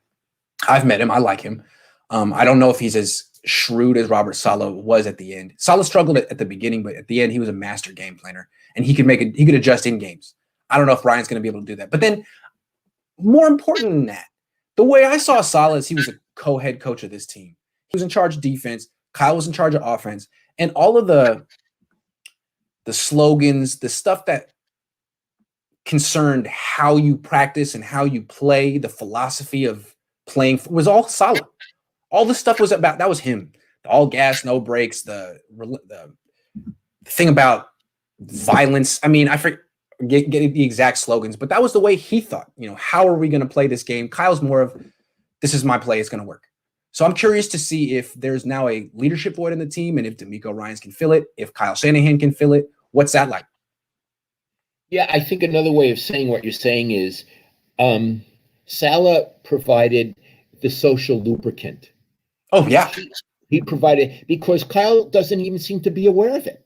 I've met him. I like him. I don't know if he's as shrewd as Robert Saleh was at the end. Saleh struggled at the beginning, but at the end, he was a master game planner, and he could adjust in games. I don't know if Ryan's going to be able to do that. But then, more important than that, the way I saw Saleh is he was a co-head coach of this team. He was in charge of defense. Kyle was in charge of offense, and all of the slogans, the stuff that concerned how you practice and how you play, the philosophy of playing was all Saleh. All the stuff that was him. The all gas, no brakes, the thing about violence. I mean, I forget the exact slogans, but that was the way he thought. How are we going to play this game? Kyle's more of, this is my play, it's going to work. So I'm curious to see if there's now a leadership void in the team, and if DeMeco Ryans can fill it, if Kyle Shanahan can fill it. What's that like? Yeah, I think another way of saying what you're saying is Saleh provided the social lubricant. Oh, yeah. He provided, because Kyle doesn't even seem to be aware of it.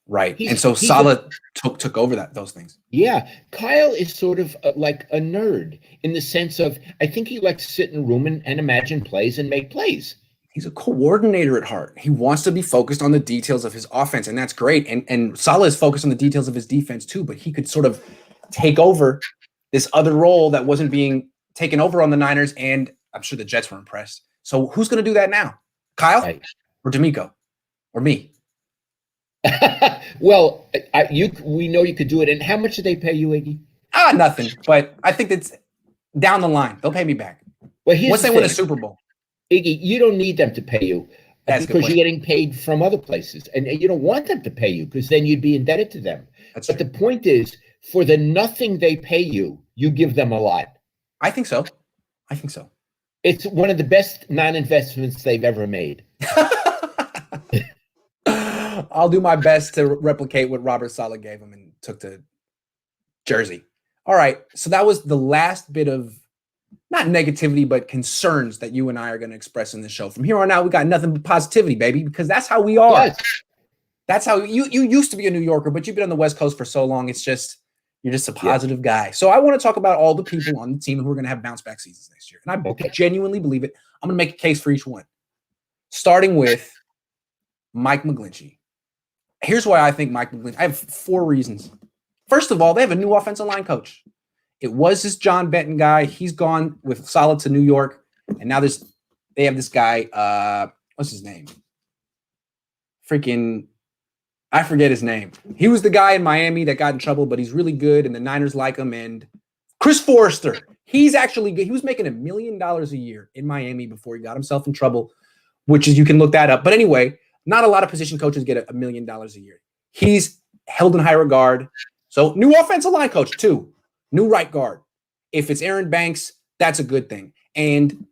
Right. And so Saleh took over those things. Yeah. Kyle is sort of like a nerd in the sense of, I think he likes to sit in a room and imagine plays and make plays. He's a coordinator at heart. He wants to be focused on the details of his offense, and that's great. And Saleh is focused on the details of his defense too, but he could sort of take over this other role that wasn't being taken over on the Niners, and I'm sure the Jets were impressed. So who's going to do that now? Kyle or D'Amico or me? Well, we know you could do it. And how much did they pay you, Iggy? Nothing. But I think that's down the line. They'll pay me back. Well, once they win a Super Bowl. Iggy, you don't need them to pay you because you're getting paid from other places. And you don't want them to pay you because then you'd be indebted to them. But the point is, for the nothing they pay you, you give them a lot. I think so. It's one of the best non-investments they've ever made. I'll do my best to replicate what Robert Saleh gave him and took to Jersey. All right. So that was the last bit of not negativity, but concerns that you and I are going to express in the show. From here on out, we got nothing but positivity, baby, because that's how we are. Yes. That's how you used to be a New Yorker, but you've been on the West Coast for so long. It's just, you're just a positive guy. So I want to talk about all the people on the team who are going to have bounce back seasons next year. And I genuinely believe it. I'm going to make a case for each one, starting with Mike McGlinchey. Here's why I think Mike McGlinchey. I have 4 reasons. First of all, they have a new offensive line coach. It was this John Benton guy. He's gone with Saleh to New York. And now they have this guy, what's his name? I forget his name. He was the guy in Miami that got in trouble, but he's really good, and the Niners like him. And Chris Forrester, he's actually good. He was making $1 million a year in Miami before he got himself in trouble, which is, you can look that up. But anyway, not a lot of position coaches get $1 million a year. He's held in high regard. So new offensive line coach too, new right guard. If it's Aaron Banks, that's a good thing. And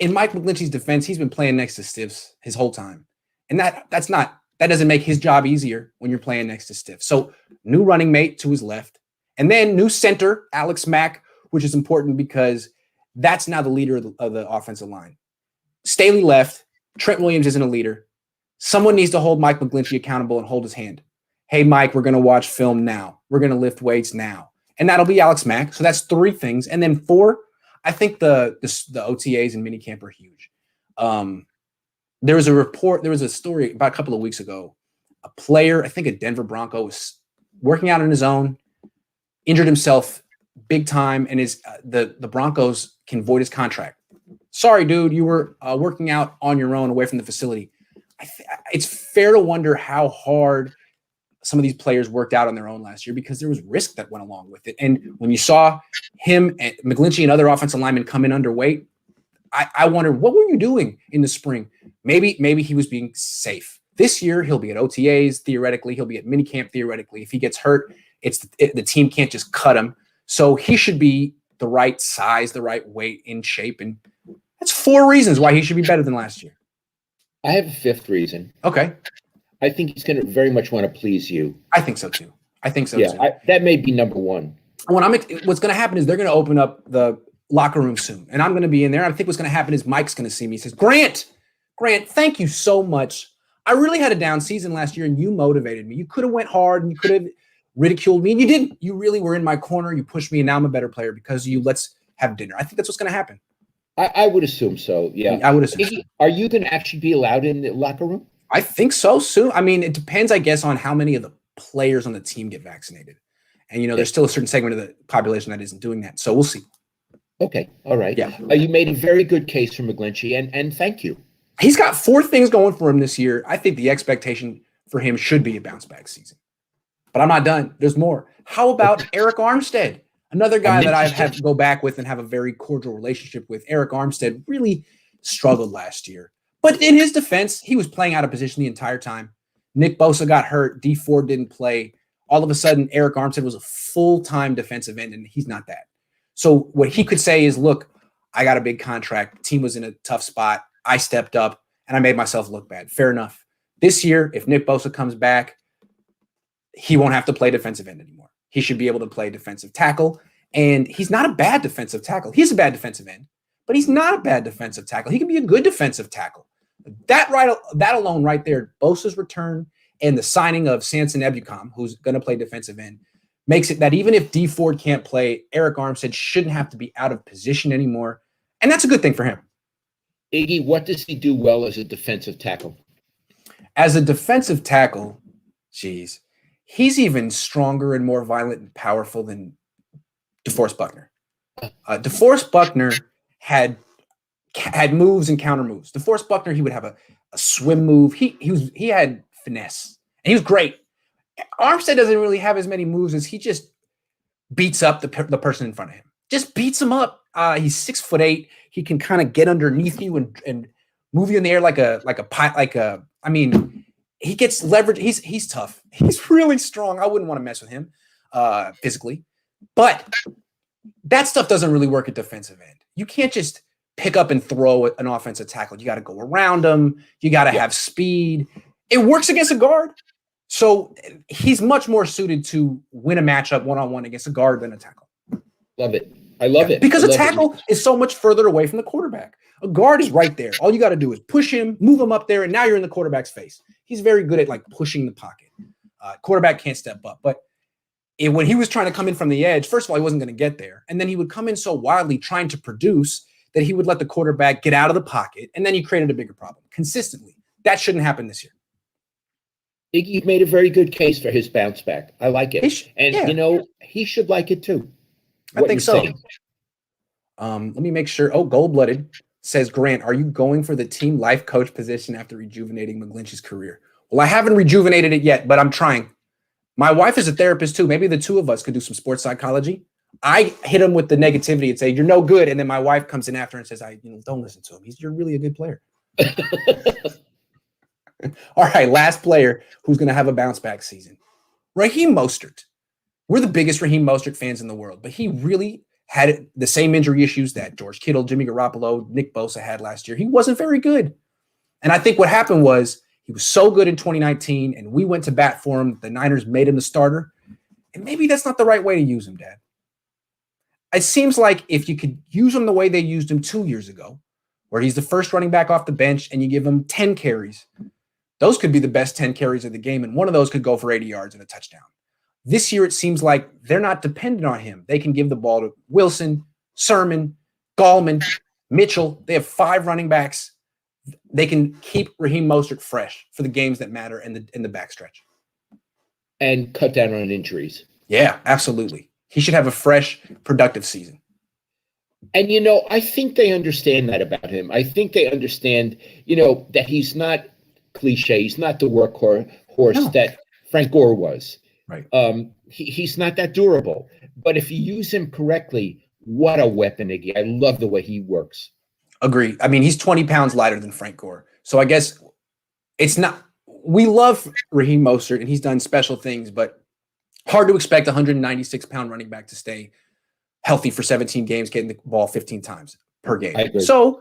in Mike McGlinchey's defense, he's been playing next to Stiffs his whole time. And that doesn't make his job easier when you're playing next to Stiff. So new running mate to his left. And then new center, Alex Mack, which is important because that's now the leader of the offensive line. Staley left. Trent Williams isn't a leader. Someone needs to hold Mike McGlinchey accountable and hold his hand. Hey, Mike, we're going to watch film now. We're going to lift weights now. And that'll be Alex Mack. So that's 3 things. And then 4, I think the OTAs and minicamp are huge. There was a story about a couple of weeks ago. A player, I think a Denver Bronco, was working out on his own, injured himself big time, and the Broncos can void his contract. Sorry, dude, you were working out on your own away from the facility. It's fair to wonder how hard some of these players worked out on their own last year because there was risk that went along with it. And when you saw him and McGlinchey and other offensive linemen come in underweight, I wondered, what were you doing in the spring? Maybe he was being safe. This year, he'll be at OTAs, theoretically. He'll be at minicamp, theoretically. If he gets hurt, the team can't just cut him. So he should be the right size, the right weight, in shape. And that's 4 reasons why he should be better than last year. I have a 5th reason. Okay. I think he's going to very much want to please you. I think so, too. That may be number 1. What's going to happen is they're going to open up the locker room soon, and I'm going to be in there. I think what's going to happen is Mike's going to see me. He says, Grant, thank you so much. I really had a down season last year, and you motivated me. You could have went hard, and you could have ridiculed me, and you didn't. You really were in my corner. You pushed me, and now I'm a better player because of you. Let's have dinner. I think that's what's going to happen. I would assume so, yeah. I would assume so. Are you going to actually be allowed in the locker room? I think so soon. I mean, it depends, I guess, on how many of the players on the team get vaccinated. And, there's still a certain segment of the population that isn't doing that. So we'll see. Okay. All right. Yeah. You made a very good case for McGlinchey, and thank you. He's got 4 things going for him this year. I think the expectation for him should be a bounce back season. But I'm not done. There's more. How about Eric Armstead? Another guy that I've had to go back with and have a very cordial relationship with. Eric Armstead really struggled last year. But in his defense, he was playing out of position the entire time. Nick Bosa got hurt. D Ford didn't play. All of a sudden, Eric Armstead was a full-time defensive end, and he's not that. So what he could say is, look, I got a big contract. The team was in a tough spot. I stepped up, and I made myself look bad. Fair enough. This year, if Nick Bosa comes back, he won't have to play defensive end anymore. He should be able to play defensive tackle, and he's not a bad defensive tackle. He's a bad defensive end, but he's not a bad defensive tackle. He can be a good defensive tackle. That alone right there, Bosa's return and the signing of Samson Ebukam, who's going to play defensive end, makes it that even if D Ford can't play, Eric Armstead shouldn't have to be out of position anymore. And that's a good thing for him. Iggy, what does he do well as a defensive tackle? As a defensive tackle, geez, he's even stronger and more violent and powerful than DeForest Buckner. DeForest Buckner had moves and counter moves. DeForest Buckner, he would have a swim move. He had finesse, and he was great. Armstead doesn't really have as many moves as he just beats up the person in front of him. Just beats him up. He's 6'8". He can kind of get underneath you and move you in the air like a. I mean, he gets leverage. He's tough. He's really strong. I wouldn't want to mess with him physically, but that stuff doesn't really work at defensive end. You can't just pick up and throw an offensive tackle. You got to go around him. You got to have speed. It works against a guard. So he's much more suited to win a matchup one-on-one against a guard than a tackle. Love it. I love it. Because a tackle is so much further away from the quarterback. A guard is right there. All you got to do is push him, move him up there, and now you're in the quarterback's face. He's very good at like pushing the pocket. Quarterback can't step up. But when he was trying to come in from the edge, first of all, he wasn't going to get there. And then he would come in so wildly trying to produce that he would let the quarterback get out of the pocket, and then he created a bigger problem consistently. That shouldn't happen this year. Iggy made a very good case for his bounce back. I like it. He should like it too. I think so. Let me make sure. Oh, Gold-Blooded says, Grant, are you going for the team life coach position after rejuvenating McGlinchey's career? Well, I haven't rejuvenated it yet, but I'm trying. My wife is a therapist too. Maybe the two of us could do some sports psychology. I hit him with the negativity and say, you're no good. And then my wife comes in after and says, don't listen to him. You're really a good player. All right, last player who's going to have a bounce back season. Raheem Mostert. We're the biggest Raheem Mostert fans in the world, but he really had the same injury issues that George Kittle, Jimmy Garoppolo, Nick Bosa had last year. He wasn't very good. And I think what happened was he was so good in 2019, and we went to bat for him. The Niners made him the starter. And maybe that's not the right way to use him, Dad. It seems like if you could use him the way they used him 2 years ago, where he's the first running back off the bench and you give him 10 carries, those could be the best 10 carries of the game, and one of those could go for 80 yards and a touchdown. This year, it seems like they're not dependent on him. They can give the ball to Wilson, Sermon, Gallman, Mitchell. They have 5 running backs. They can keep Raheem Mostert fresh for the games that matter in the backstretch. And cut down on injuries. Yeah, absolutely. He should have a fresh, productive season. And, I think they understand that about him. I think they understand, that he's not cliche. He's not the workhorse that Frank Gore was. Right. He's not that durable. But if you use him correctly, what a weapon, Iggy. I love the way he works. Agree. I mean, he's 20 pounds lighter than Frank Gore. So I guess it's not – we love Raheem Mostert, and he's done special things, but hard to expect a 196-pound running back to stay healthy for 17 games, getting the ball 15 times per game. So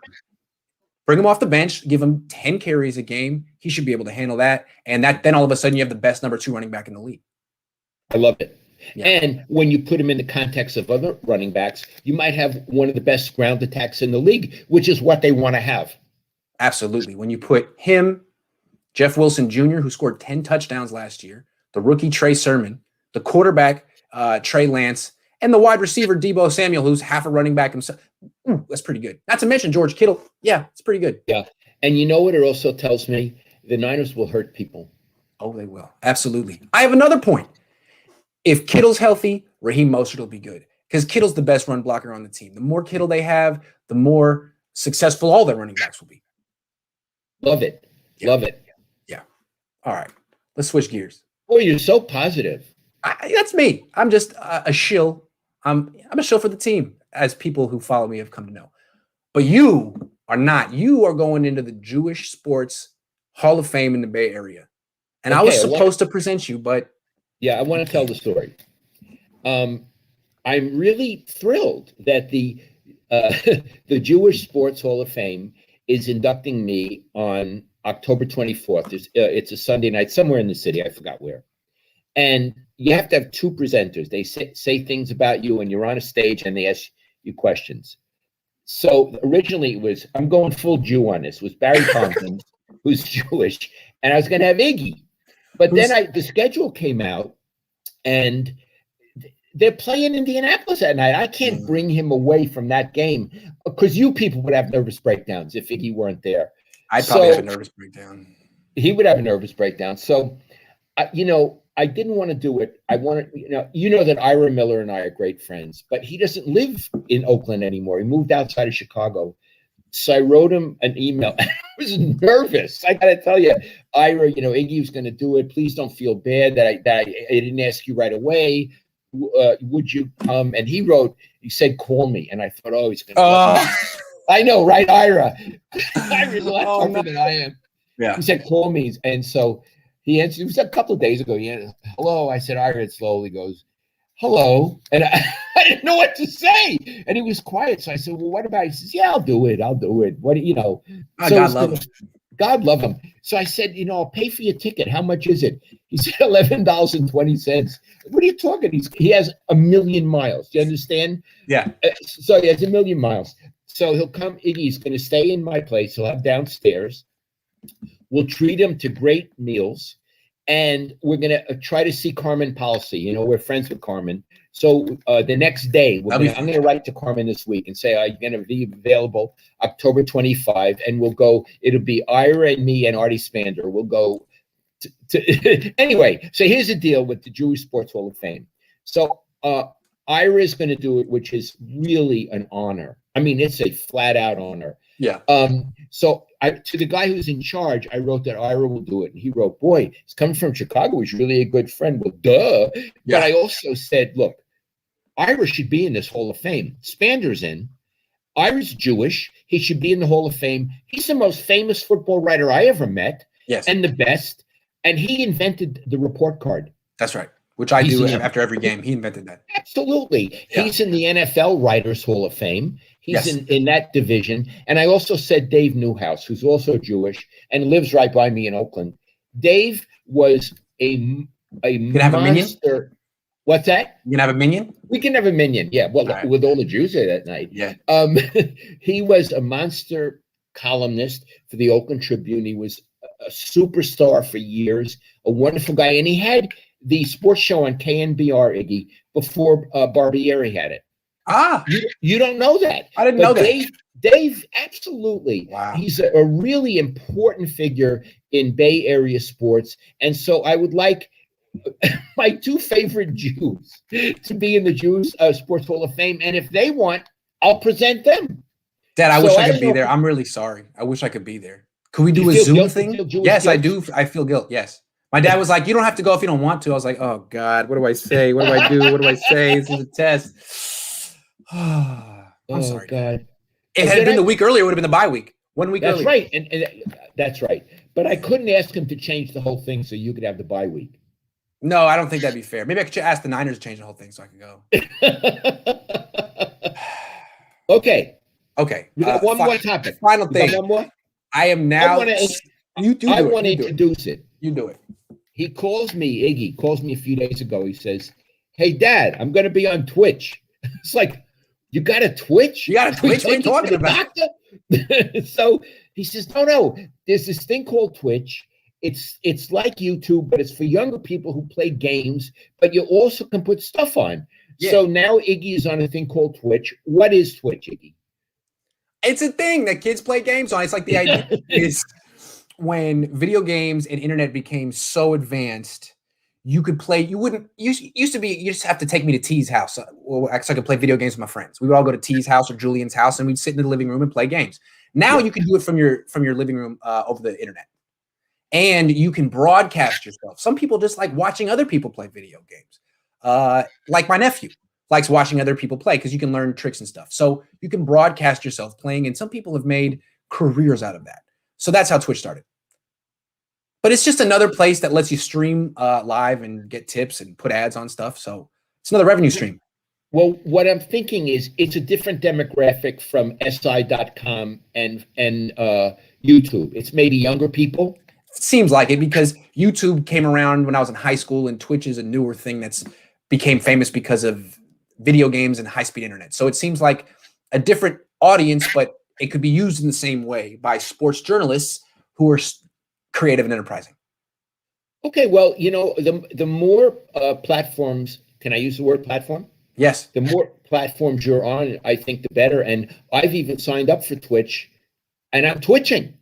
bring him off the bench, give him 10 carries a game. He should be able to handle that. And then all of a sudden you have the best number 2 running back in the league. I love it. Yeah. And when you put him in the context of other running backs, you might have one of the best ground attacks in the league, which is what they want to have. Absolutely. When you put him, Jeff Wilson Jr., who scored 10 touchdowns last year, the rookie Trey Sermon, the quarterback Trey Lance, and the wide receiver Deebo Samuel, who's half a running back himself. That's pretty good. Not to mention George Kittle. Yeah, it's pretty good. Yeah. And you know what it also tells me? The Niners will hurt people. Oh, they will. Absolutely. I have another point. If Kittle's healthy, Raheem Mostert will be good because Kittle's the best run blocker on the team. The more Kittle they have, the more successful all their running backs will be. Love it. Yeah. Love it. Yeah. All right. Let's switch gears. Oh, you're so positive. That's me. I'm just a shill. I'm a shill for the team, as people who follow me have come to know. But you are not. You are going into the Jewish Sports Hall of Fame in the Bay Area. And I was supposed to present you, but yeah, I want to tell the story. I'm really thrilled that the Jewish Sports Hall of Fame is inducting me on October 24th. It's a Sunday night somewhere in the city. I forgot where. And you have to have 2 presenters. They say things about you, and you're on a stage, and they ask you questions. So originally it was, I'm going full Jew on this. It was Barry Compton, who's Jewish, and I was going to have Iggy. But then the schedule came out, and they're playing Indianapolis that night. I can't bring him away from that game because you people would have nervous breakdowns if Iggy weren't there. I'd probably have a nervous breakdown. He would have a nervous breakdown. So, I didn't want to do it. I wanted, that Ira Miller and I are great friends, but he doesn't live in Oakland anymore. He moved outside of Chicago. So I wrote him an email. I was nervous. I got to tell you, Ira, Iggy was going to do it. Please don't feel bad that I didn't ask you right away. Would you come? And he said, call me. And I thought, oh, he's going to. I know, right, Ira? Ira's a lot tougher than I am. Yeah. He said, call me. And so he answered. It was a couple of days ago. He answered, hello. I said, Ira, it slowly goes, hello. And I didn't know what to say. And he was quiet. So I said, well, what about it? He says, yeah, I'll do it. What do you know? Oh, God love him. God love him. So I said, I'll pay for your ticket. How much is it? He said $11.20. What are you talking? He has 1 million miles. Do you understand? Yeah. So he has 1 million miles. So he'll come. Iggy's going to stay in my place. He'll have downstairs. We'll treat him to great meals. And we're going to try to see Carmen Policy. We're friends with Carmen. So the next day, I'm going to write to Carmen this week and say, I'm going to be available October 25. And we'll go, it'll be Ira and me and Artie Spander. We'll go anyway. So here's the deal with the Jewish Sports Hall of Fame. So Ira is going to do it, which is really an honor. I mean, it's a flat out honor. Yeah. So to the guy who's in charge, I wrote that Ira will do it. And he wrote, boy, he's coming from Chicago. He's really a good friend. Well, duh. Yeah. But I also said, look, Ira should be in this Hall of Fame. Spander's in. Ira's Jewish. He should be in the Hall of Fame. He's the most famous football writer I ever met. Yes. And the best. And he invented the report card. That's right. Which I do after every game. He invented that. Absolutely. Yeah. He's in the NFL Writers Hall of Fame. He's in that division. And I also said Dave Newhouse, who's also Jewish and lives right by me in Oakland. Dave was a monster. Have a minion? What's that? You can have a minion? We can have a minion. Yeah. Well, with all the Jews there that night. Yeah. He was a monster columnist for the Oakland Tribune. He was a superstar for years, a wonderful guy. And he had the sports show on KNBR, Iggy, before Barbieri had it. You don't know that. I didn't know that. Dave, absolutely. Wow. He's a really important figure in Bay Area sports. And so I would like my two favorite Jews to be in the Jews Sports Hall of Fame. And if they want, I'll present them. Dad, I wish I could be there. I'm really sorry. I wish I could be there. Could we do a Zoom thing? Yes, guilt? I do. I feel guilt. Yes. My dad was like, you don't have to go if you don't want to. I was like, oh, God, what do I say? What do I do? What do I say? This is a test. I'm sorry, God. It had been the week earlier, it would have been the bye week. 1 week earlier. That's right. And that's right. But I couldn't ask him to change the whole thing so you could have the bye week. No, I don't think that'd be fair. Maybe I could ask the Niners to change the whole thing so I could go. Okay. We got one more topic. Final thing. One more? I am now. I want to introduce it. You do it. Iggy calls me a few days ago. He says, hey, Dad, I'm going to be on Twitch. It's like, you got a Twitch? You got a Twitch? What are you talking about? So he says, no, there's this thing called Twitch. It's like YouTube, but it's for younger people who play games, but you also can put stuff on. Yeah. So now Iggy is on a thing called Twitch. What is Twitch, Iggy? It's a thing that kids play games on. It's like the idea is when video games and internet became so advanced, you could play. Used to be. You just have to take me to T's house, so I could play video games with my friends. We would all go to T's house or Julian's house, and we'd sit in the living room and play games. Now you can do it from your living room over the internet, and you can broadcast yourself. Some people just like watching other people play video games. Like my nephew likes watching other people play because you can learn tricks and stuff. So you can broadcast yourself playing, and some people have made careers out of that. So that's how Twitch started. But it's just another place that lets you stream live and get tips and put ads on stuff. So it's another revenue stream. Well, what I'm thinking is it's a different demographic from SI.com and YouTube. It's maybe younger people. Seems like it because YouTube came around when I was in high school, and Twitch is a newer thing that's became famous because of video games and high-speed internet. So it seems like a different audience, but it could be used in the same way by sports journalists who are creative and enterprising. Okay, well, the more platforms can I use the word platform? Yes. The more platforms you're on, I think the better. And I've even signed up for Twitch, and I'm twitching.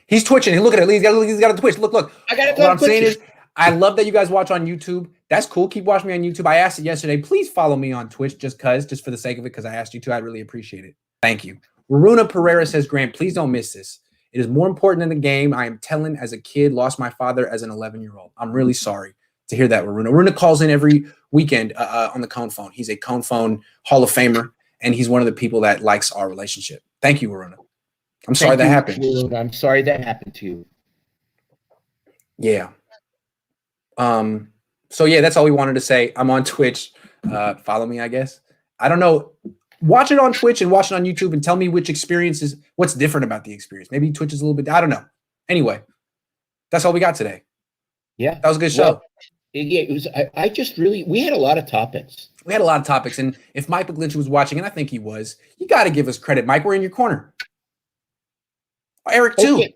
He's twitching. Look at it. He's got a twitch. Look. I got What I'm saying is, I love that you guys watch on YouTube. That's cool. Keep watching me on YouTube. I asked it yesterday. Please follow me on Twitch just for the sake of it, because I asked you to. I really appreciate it. Thank you. Waruna Pereira says, Grant, please don't miss this. It is more important than the game. I am telling, as a kid, lost my father as an 11-year-old. I'm really sorry to hear that, Waruna. Waruna calls in every weekend on the Cohn phone. He's a Cohn phone Hall of Famer, and he's one of the people that likes our relationship. Thank you, Waruna. I'm sorry that happened. Waruna. I'm sorry that happened to you. Yeah. So yeah, that's all we wanted to say. I'm on Twitch. Follow me, I guess. I don't know. Watch it on Twitch and watch it on YouTube and tell me what's different about the experience. Maybe Twitch is a little bit, I don't know. Anyway, that's all we got today. Yeah. That was a good show. Well, yeah, it was. I just really, we had a lot of topics. And if Mike Lynch was watching, and I think he was, you got to give us credit, Mike. We're in your corner. Eric too. Okay.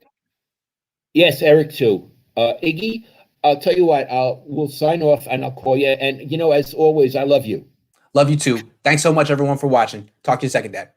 Yes, Eric too. Iggy, I'll tell you what, we'll sign off and I'll call you. And as always, I love you. Love you too. Thanks so much, everyone, for watching. Talk to you second, Dad.